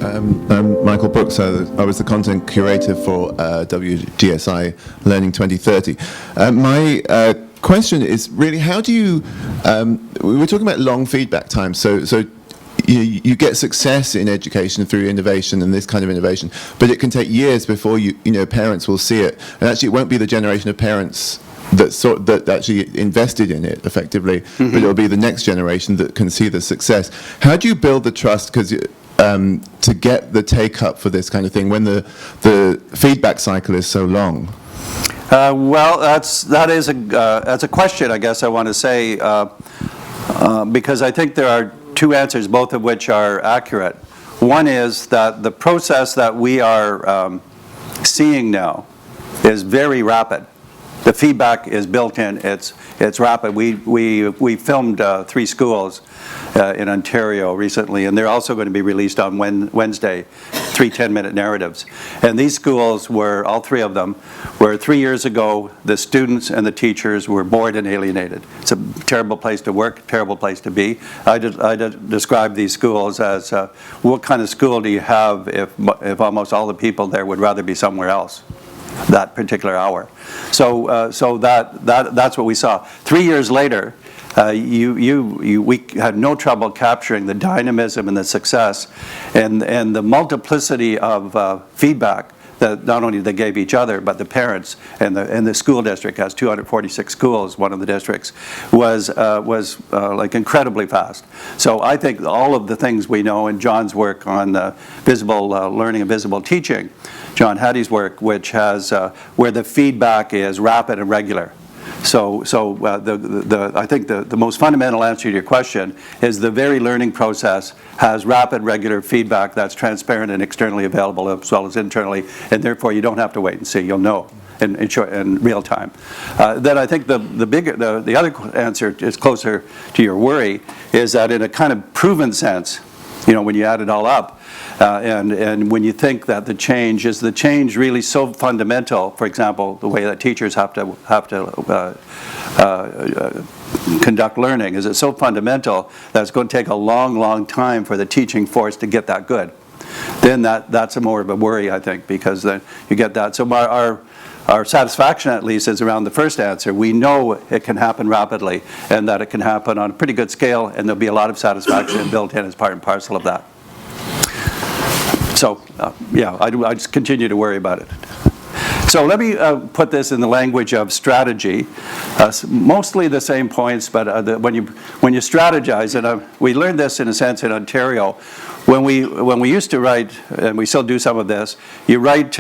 I'm Michael Brooks. I was the content curator for WGSI Learning 2030. My question is really, how do you, we were talking about long feedback time, so you get success in education through innovation and this kind of innovation, but it can take years before parents will see it, and actually it won't be the generation of parents that actually invested in it effectively, but it'll be the next generation that can see the success. How do you build the trust, because to get the take-up for this kind of thing when the feedback cycle is so long? Well, that's a question, I guess I want to say, because I think there are two answers, both of which are accurate. One is that the process that we are seeing now is very rapid. The feedback is built in. It's rapid. We filmed 3 schools in Ontario recently, and they're also going to be released on Wednesday, 3 10-minute narratives. And these schools were, all 3 of them, where 3 years ago the students and the teachers were bored and alienated. It's a terrible place to work, terrible place to be. I describe these schools as, what kind of school do you have if almost all the people there would rather be somewhere else that particular hour? So that's what we saw. 3 years later, we had no trouble capturing the dynamism and the success and the multiplicity of feedback that not only they gave each other, but the parents and the school district has 246 schools. One of the districts was like incredibly fast. So I think all of the things we know in John's work on visible learning and visible teaching, John Hattie's work, which has where the feedback is rapid and regular. So I think the most fundamental answer to your question is the very learning process has rapid, regular feedback that's transparent and externally available as well as internally, and therefore you don't have to wait and see. You'll know in real time. Then I think the other answer is closer to your worry, is that in a kind of proven sense, when you add it all up, and when you think that the change really so fundamental, for example, the way that teachers have to conduct learning, is it so fundamental that it's going to take a long, long time for the teaching force to get that good? Then that's more of a worry, I think, because then you get that. So our satisfaction, at least, is around the first answer. We know it can happen rapidly and that it can happen on a pretty good scale, and there'll be a lot of satisfaction built in as part and parcel of that. So, yeah, I just continue to worry about it. So let me put this in the language of strategy. Mostly the same points, but when you strategize, and we learned this in a sense in Ontario, when we used to write, and we still do some of this, you write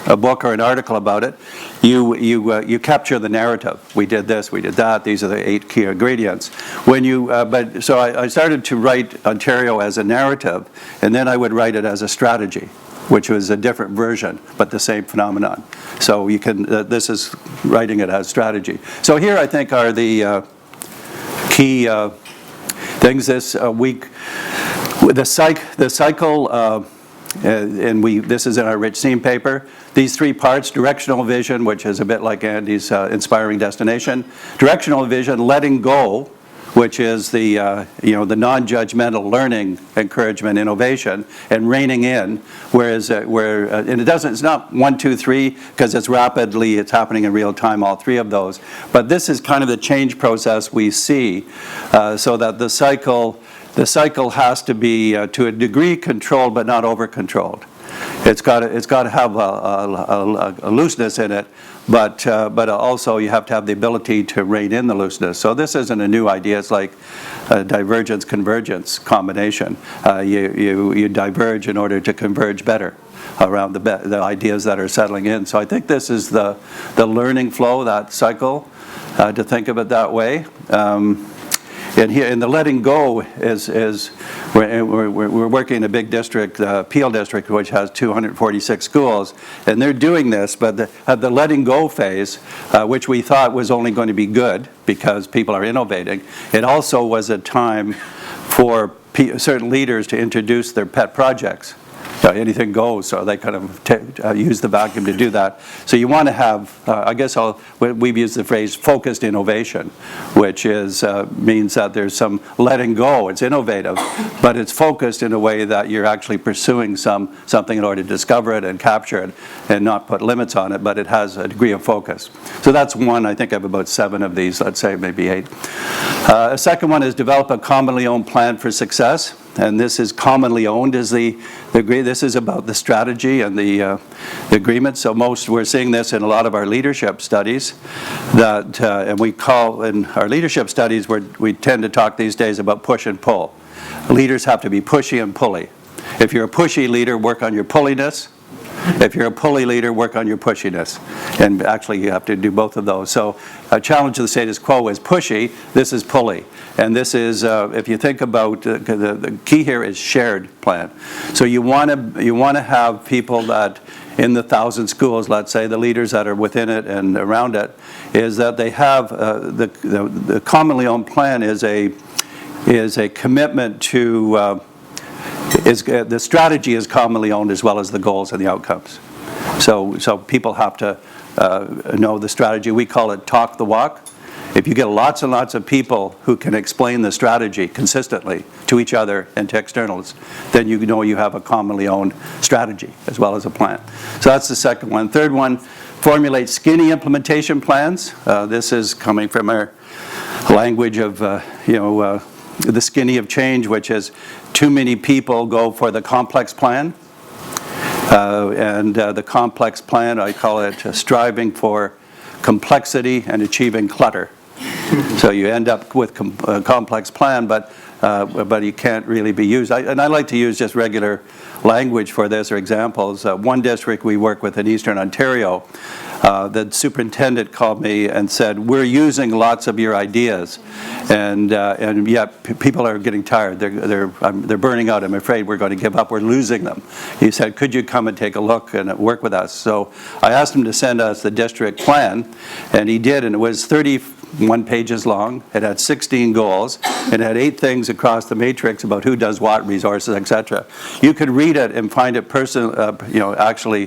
a book or an article about it, you capture the narrative. We did this, we did that. These are the 8 key ingredients. So I started to write Ontario as a narrative, and then I would write it as a strategy, which was a different version, but the same phenomenon. So you can. This is writing it as strategy. So here I think are the key things this week. The cycle. And this is in our Rich Seam paper. These 3 parts: directional vision, which is a bit like Andy's inspiring destination; directional vision, letting go, which is the the non-judgmental learning, encouragement, innovation, and reining in. Whereas and it's not 1, 2, 3 because it's happening in real time, all 3 of those. But this is kind of the change process we see, so that the cycle has to be to a degree controlled, but not over-controlled. It's got to have a looseness in it, but also you have to have the ability to rein in the looseness. So this isn't a new idea. It's like a divergence-convergence combination. You diverge in order to converge better around the ideas that are settling in. So I think this is the learning flow, that cycle, to think of it that way. And here, in the letting go is we're working in a big district, Peel district, which has 246 schools, and they're doing this. But at the letting go phase, which we thought was only going to be good because people are innovating, it also was a time for certain leaders to introduce their pet projects. anything goes, so they kind of use the vacuum to do that. So you want to have, I guess we've used the phrase focused innovation, which means that there's some letting go. It's innovative, but it's focused in a way that you're actually pursuing something in order to discover it and capture it and not put limits on it, but it has a degree of focus. So that's one. I think I have about 7 of these, let's say maybe 8. A second one is develop a commonly owned plan for success. And this is commonly owned as the agreement. This is about the strategy and the agreement. So we're seeing this in a lot of our leadership studies that, and we call in our leadership studies where we tend to talk these days about push and pull. Leaders have to be pushy and pulley. If you're a pushy leader, work on your pulliness. If you're a pulley leader, work on your pushiness. And actually, you have to do both of those. So a challenge of the status quo is pushy. This is pulley. And this is, if you think about, the key here is shared plan. So you want to have people that in the 1,000 schools, let's say, the leaders that are within it and around it, is that they have, the commonly owned plan is a commitment to, the strategy is commonly owned as well as the goals and the outcomes. So people have to know the strategy. We call it talk the walk. If you get lots and lots of people who can explain the strategy consistently to each other and to externals, then you know you have a commonly owned strategy as well as a plan. So that's the second one. Third one, formulate skinny implementation plans. This is coming from our language of, the skinny of change, which is too many people go for the complex plan. And the complex plan, I call it striving for complexity and achieving clutter. So you end up with a complex plan, but you can't really be used. And I like to use just regular language for this or examples. One district we work with in Eastern Ontario, the superintendent called me and said, we're using lots of your ideas, and yet people are getting tired. They're burning out. I'm afraid we're going to give up. We're losing them. He said, could you come and take a look and work with us? So I asked him to send us the district plan, and he did, and it was 31 pages long. It had 16 goals. It had 8 things across the matrix about who does what, resources, etc. You could read it and find it actually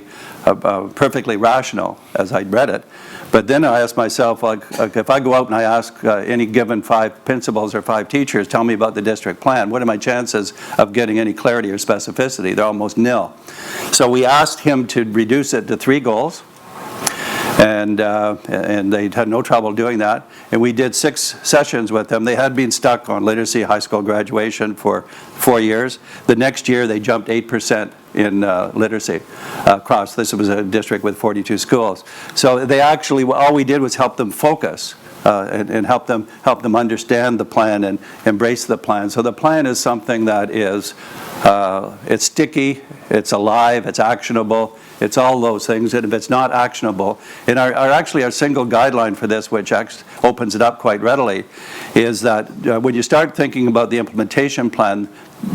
perfectly rational as I read it. But then I asked myself, like if I go out and I ask any given 5 principals or 5 teachers, tell me about the district plan, what are my chances of getting any clarity or specificity? They're almost nil. So we asked him to reduce it to 3 goals. And they had no trouble doing that. And we did 6 sessions with them. They had been stuck on literacy, high school graduation for 4 years. The next year, they jumped 8% in literacy across. This was a district with 42 schools. So they actually, all we did was help them focus and help them understand the plan and embrace the plan. So the plan is something that is, it's sticky, it's alive, it's actionable. It's all those things, and if it's not actionable, and our single guideline for this, which actually opens it up quite readily, is that when you start thinking about the implementation plan,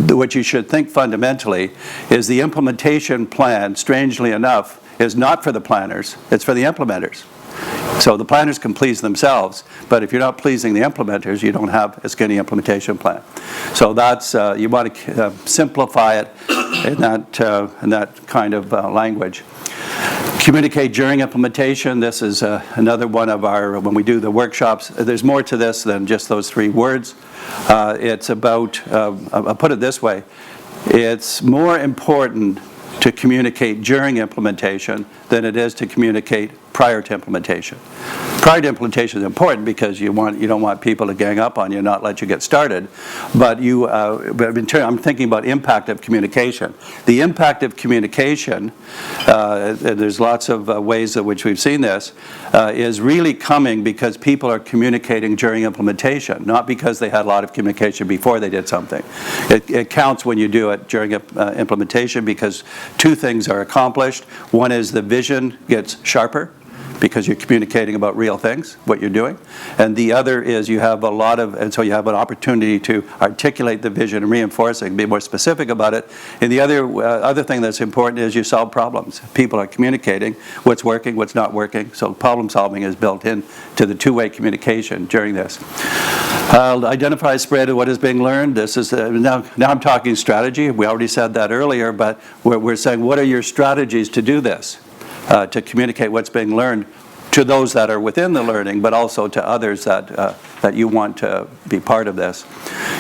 what you should think fundamentally is the implementation plan, strangely enough, is not for the planners, it's for the implementers. So the planners can please themselves, but if you're not pleasing the implementers, you don't have a skinny implementation plan. So that's, you want to simplify it in that kind of language. Communicate during implementation. This is another one of our, when we do the workshops, there's more to this than just those 3 words. It's about, I'll put it this way, it's more important to communicate during implementation than it is to communicate prior to implementation. Prior to implementation is important because you don't want people to gang up on you and not let you get started. But I'm thinking about impact of communication. The impact of communication, there's lots of ways in which we've seen this, is really coming because people are communicating during implementation, not because they had a lot of communication before they did something. It counts when you do it during implementation because 2 things are accomplished. One is the vision gets sharper, because you're communicating about real things, what you're doing. And the other is you have a lot of, and so you have an opportunity to articulate the vision and reinforce it and be more specific about it. And the other thing that's important is you solve problems. People are communicating what's working, what's not working. So problem solving is built in to the two-way communication during this. Identify, spread what is being learned. This is now I'm talking strategy. We already said that earlier, but we're saying what are your strategies to do this, to communicate what's being learned to those that are within the learning, but also to others that you want to be part of this.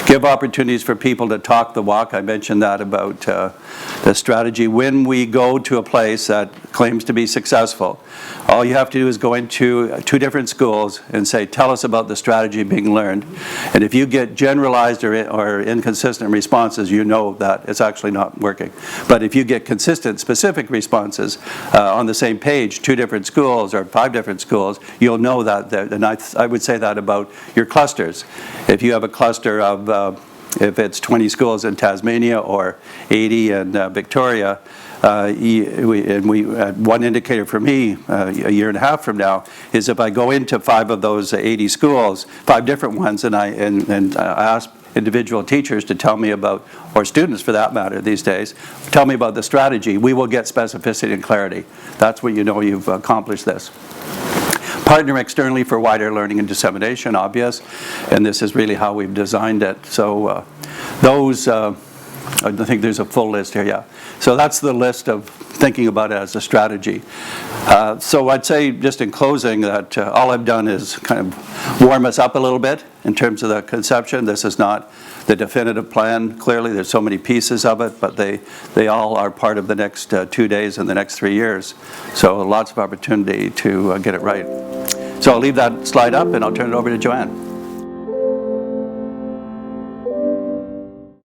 Give opportunities for people to talk the walk. I mentioned that about the strategy. When we go to a place that claims to be successful, all you have to do is go into 2 different schools and say, tell us about the strategy being learned. And if you get generalized or inconsistent responses, you know that it's actually not working. But if you get consistent, specific responses on the same page, 2 different schools or 5 different schools, you'll know that. And I would say that about your clusters. If you have a cluster of, if it's 20 schools in Tasmania or 80 in Victoria, one indicator for me a year and a half from now is if I go into 5 of those 80 schools, 5 different ones, and I ask individual teachers to tell me about, or students for that matter these days, tell me about the strategy, we will get specificity and clarity. That's when you know you've accomplished this. Partner externally for wider learning and dissemination, obvious, and this is really how we've designed it. So those, I think there's a full list here, yeah. So that's the list of thinking about it as a strategy. So I'd say just in closing that all I've done is kind of warm us up a little bit in terms of the conception. This is not the definitive plan. Clearly there's so many pieces of it, but they all are part of the next 2 days and the next 3 years. So lots of opportunity to get it right. So I'll leave that slide up and I'll turn it over to Joanne.